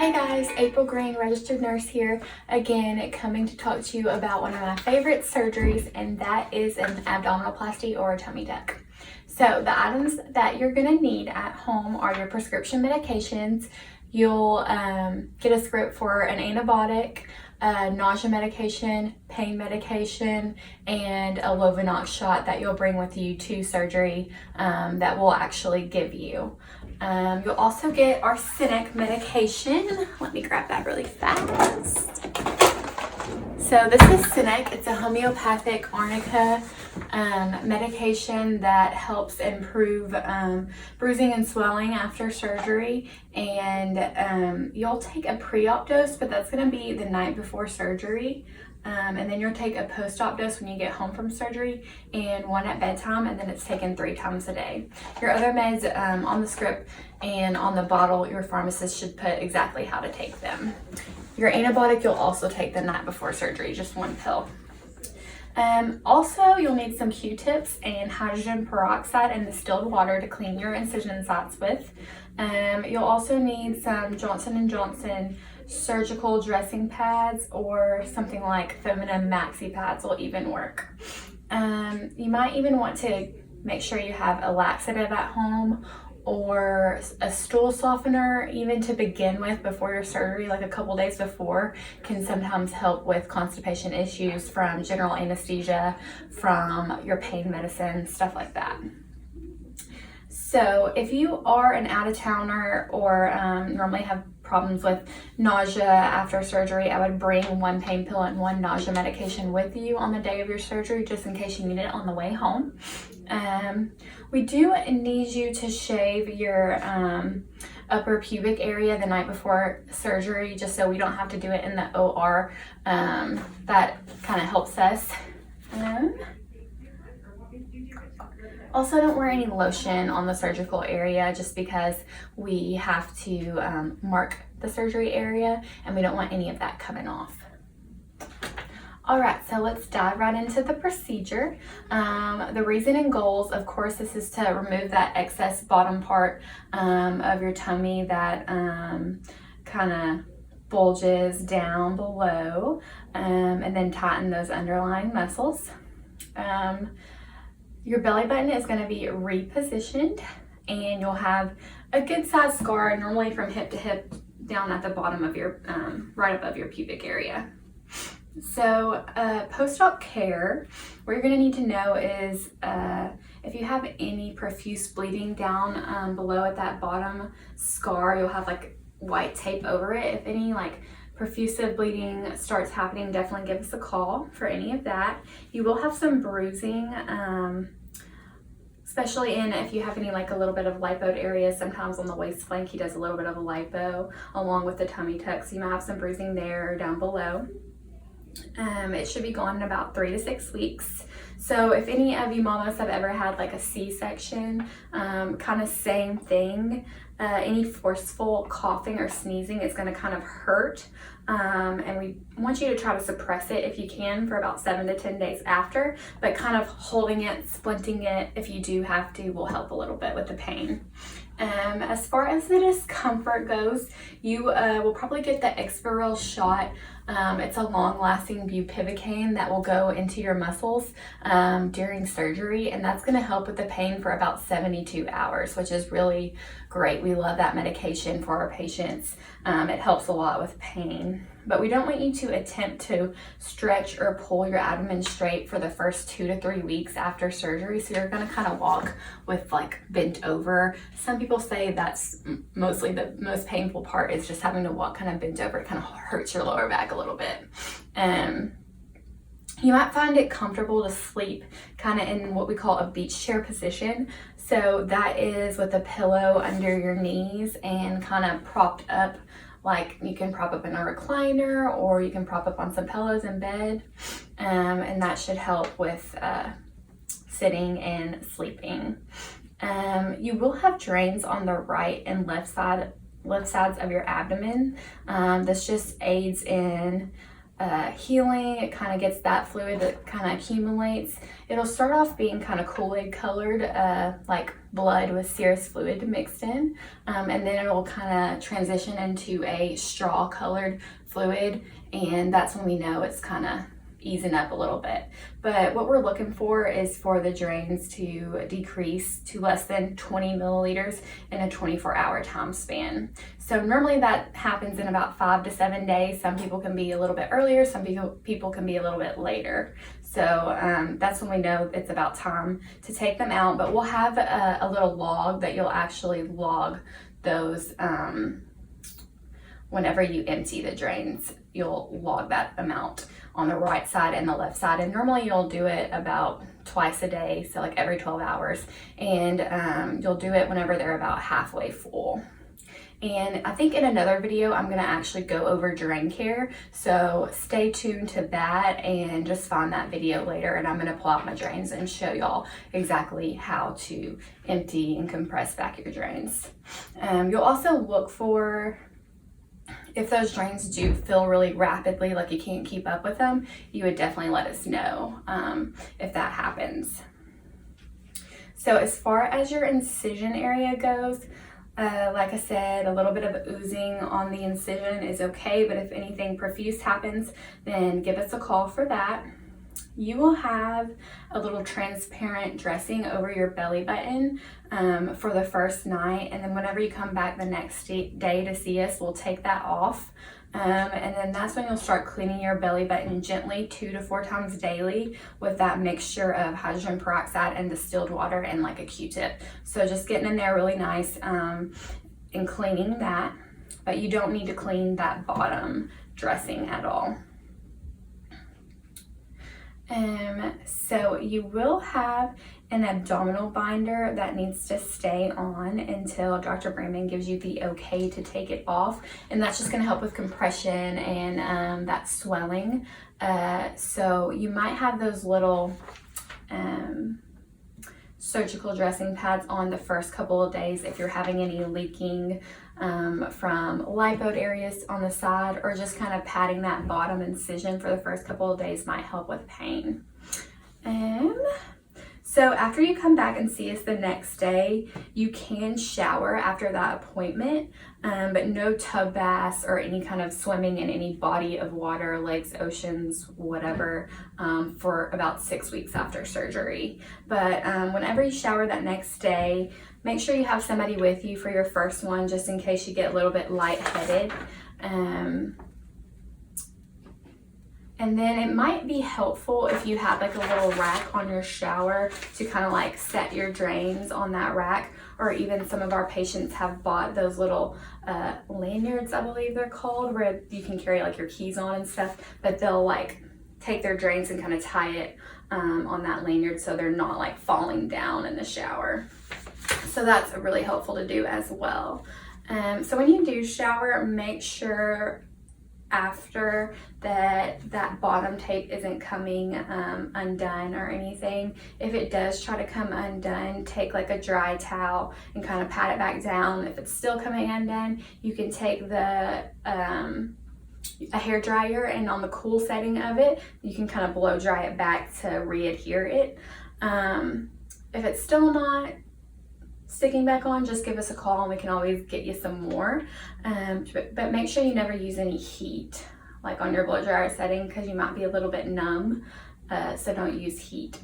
Hi guys, April Green, registered nurse here, again coming to talk to you about one of my favorite surgeries, and that is an abdominoplasty or a tummy tuck. So the items that you're going to need at home are your prescription medications. You'll get a script for an antibiotic, nausea medication, pain medication, and a Lovenox shot that you'll bring with you to surgery that we'll actually give you. You'll also get arsenic medication. Let me grab that really fast. So this is arsenic. It's a homeopathic arnica medication that helps improve bruising and swelling after surgery. And you'll take a pre-op dose, but that's going to be the night before surgery. And then you'll take a post-op dose when you get home from surgery, and one at bedtime, and then it's taken 3 times a day. Your other meds on the script and on the bottle, your pharmacist should put exactly how to take them. Your antibiotic you'll also take the night before surgery, just 1 pill. Also, you'll need some Q-tips and hydrogen peroxide and distilled water to clean your incision sites with. You'll also need some Johnson & Johnson surgical dressing pads, or something like Feminine Maxi pads will even work. You might even want to make sure you have a laxative at home or a stool softener, even to begin with before your surgery, like a couple days before, can sometimes help with constipation issues from general anesthesia, from your pain medicine, stuff like that. So if you are an out-of-towner or normally have problems with nausea after surgery, I would bring 1 pain pill and 1 nausea medication with you on the day of your surgery, just in case you need it on the way home. We do need you to shave your upper pubic area the night before surgery, just so we don't have to do it in the OR. That kind of helps us. Also, don't wear any lotion on the surgical area, just because we have to mark the surgery area and we don't want any of that coming off. Alright, so let's dive right into the procedure. The reason and goals, of course, this is to remove that excess bottom part of your tummy that kind of bulges down below, and then tighten those underlying muscles. Your belly button is going to be repositioned, and you'll have a good sized scar, normally from hip to hip, down at the bottom of your, right above your pubic area. So post-op care, what you're going to need to know is if you have any profuse bleeding down below at that bottom scar, you'll have like white tape over it. If any like profusive bleeding starts happening, definitely give us a call for any of that. You will have some bruising, especially if you have any like a little bit of lipoed areas. Sometimes on the waist flank he does a little bit of a lipo along with the tummy tuck, so you might have some bruising there or down below. It should be gone in about 3 to 6 weeks. So if any of you mamas have ever had like a C-section, kind of same thing. Any forceful coughing or sneezing is going to kind of hurt, and we want you to try to suppress it if you can for about 7 to 10 days after, but kind of holding it, splinting it if you do have to will help a little bit with the pain. As far as the discomfort goes, you will probably get the Exparel shot. It's a long-lasting bupivacaine that will go into your muscles during surgery, and that's going to help with the pain for about 72 hours, which is really great. We love that medication for our patients. It helps a lot with pain. But we don't want you to attempt to stretch or pull your abdomen straight for the first 2 to 3 weeks after surgery. So you're going to kind of walk with like bent over. Some people say that's mostly the most painful part, is just having to walk kind of bent over. It kind of hurts your lower back a little bit. You might find it comfortable to sleep kind of in what we call a beach chair position. So that is with a pillow under your knees and kind of propped up. Like you can prop up in a recliner, or you can prop up on some pillows in bed, and that should help with sitting and sleeping. You will have drains on the right and left sides of your abdomen. This just aids in healing. It kind of gets that fluid that kind of accumulates. It'll start off being kind of Kool-Aid colored, like blood with serous fluid mixed in, and then it'll kind of transition into a straw colored fluid, and that's when we know it's kind of easing up a little bit. But what we're looking for is for the drains to decrease to less than 20 milliliters in a 24-hour time span. So normally that happens in about 5 to 7 days. Some people can be a little bit earlier, some people can be a little bit later. So that's when we know it's about time to take them out. But we'll have a little log that you'll actually log those whenever you empty the drains. You'll log that amount on the right side and the left side, and normally you'll do it about twice a day, so like every 12 hours, and you'll do it whenever they're about halfway full. And I think in another video I'm going to actually go over drain care, so stay tuned to that and just find that video later, and I'm going to pull out my drains and show y'all exactly how to empty and compress back your drains. You'll also look for, if those drains do fill really rapidly, like you can't keep up with them, you would definitely let us know if that happens. So as far as your incision area goes, like I said, a little bit of oozing on the incision is okay, but if anything profuse happens, then give us a call for that. You will have a little transparent dressing over your belly button for the first night, and then whenever you come back the next day to see us, we'll take that off. And then that's when you'll start cleaning your belly button gently 2 to 4 times daily with that mixture of hydrogen peroxide and distilled water and like a Q-tip. So just getting in there really nice and cleaning that, but you don't need to clean that bottom dressing at all. So you will have an abdominal binder that needs to stay on until Dr. Brandon gives you the okay to take it off, and that's just going to help with compression and that swelling. So you might have those little surgical dressing pads on the first couple of days if you're having any leaking from lipo areas on the side, or just kind of patting that bottom incision for the first couple of days might help with pain. So after you come back and see us the next day, you can shower after that appointment, but no tub baths or any kind of swimming in any body of water, lakes, oceans, whatever, for about 6 weeks after surgery. But whenever you shower that next day, make sure you have somebody with you for your first one, just in case you get a little bit lightheaded. And then it might be helpful if you have like a little rack on your shower to kind of like set your drains on that rack, or even some of our patients have bought those little lanyards, I believe they're called, where you can carry like your keys on and stuff, but they'll like take their drains and kind of tie it on that lanyard so they're not like falling down in the shower. So that's really helpful to do as well. So when you do shower, make sure after that bottom tape isn't coming undone or anything. If it does try to come undone, take like a dry towel and kind of pat it back down. If it's still coming undone, you can take a hair dryer, and on the cool setting of it, you can kind of blow dry it back to re-adhere it. If it's still not sticking back on, just give us a call and we can always get you some more. But make sure you never use any heat like on your blow dryer setting, because you might be a little bit numb, so don't use heat.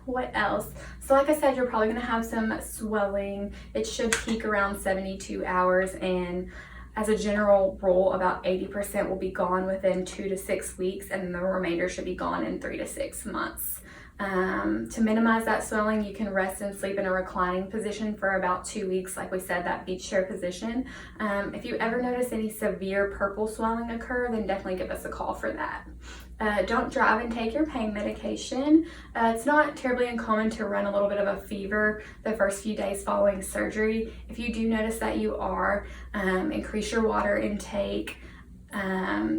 What else? So like I said, you're probably going to have some swelling. It should peak around 72 hours, and as a general rule, about 80% will be gone within 2 to 6 weeks, and the remainder should be gone in 3 to 6 months. To minimize that swelling, you can rest and sleep in a reclining position for about 2 weeks, like we said, that beach chair position. If you ever notice any severe purple swelling occur, then definitely give us a call for that. Don't drive and take your pain medication. It's not terribly uncommon to run a little bit of a fever the first few days following surgery. If you do notice that you are, increase your water intake.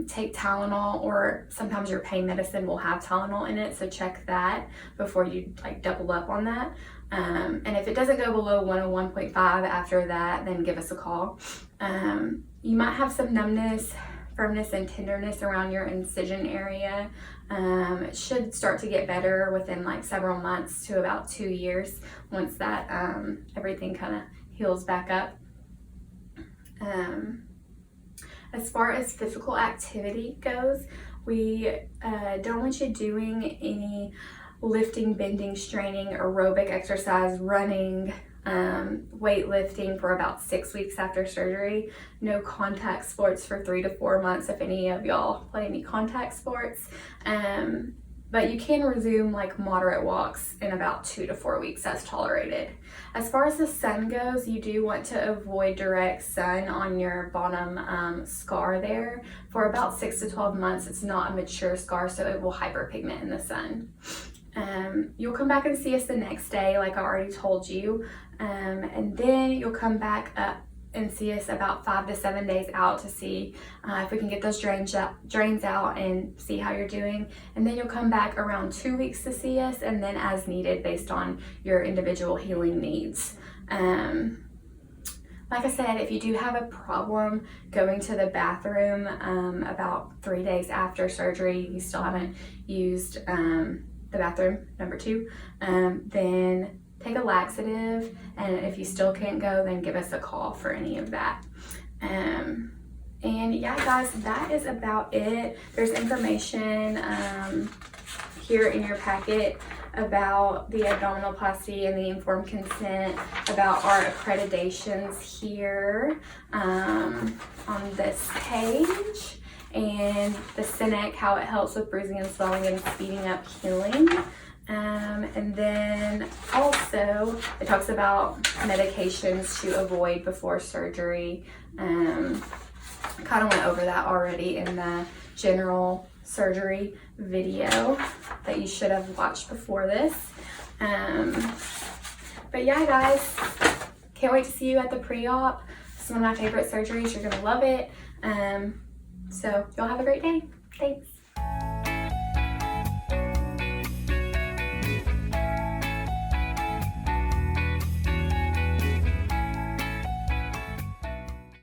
Take Tylenol, or sometimes your pain medicine will have Tylenol in it, so check that before you like double up on that. And if it doesn't go below 101.5 after that, then give us a call. You might have some numbness firmness and tenderness around your incision area. It should start to get better within like several months to about 2 years once that everything kind of heals back up. As far as physical activity goes, we don't want you doing any lifting, bending, straining, aerobic exercise, running, weightlifting for about 6 weeks after surgery. No contact sports for 3 to 4 months if any of y'all play any contact sports. But you can resume like moderate walks in about 2 to 4 weeks as tolerated. As far as the sun goes, you do want to avoid direct sun on your bottom scar there for about 6 to 12 months. It's not a mature scar, so it will hyperpigment in the sun. You'll come back and see us the next day, like I already told you, and then you'll come back up and see us about 5 to 7 days out to see if we can get those drains out and see how you're doing. And then you'll come back around 2 weeks to see us, and then as needed based on your individual healing needs. Like I said, if you do have a problem going to the bathroom about 3 days after surgery, you still haven't used the bathroom, number 2, then take a laxative, and if you still can't go, then give us a call for any of that. And yeah, guys, that is about it. There's information here in your packet about the abdominoplasty and the informed consent, about our accreditations here on this page, and the Cosmetic, how it helps with bruising and swelling and speeding up healing. And then also it talks about medications to avoid before surgery. Kind of went over that already in the general surgery video that you should have watched before this. But yeah, guys, can't wait to see you at the pre-op. It's one of my favorite surgeries. You're gonna love it. So y'all have a great day. Thanks.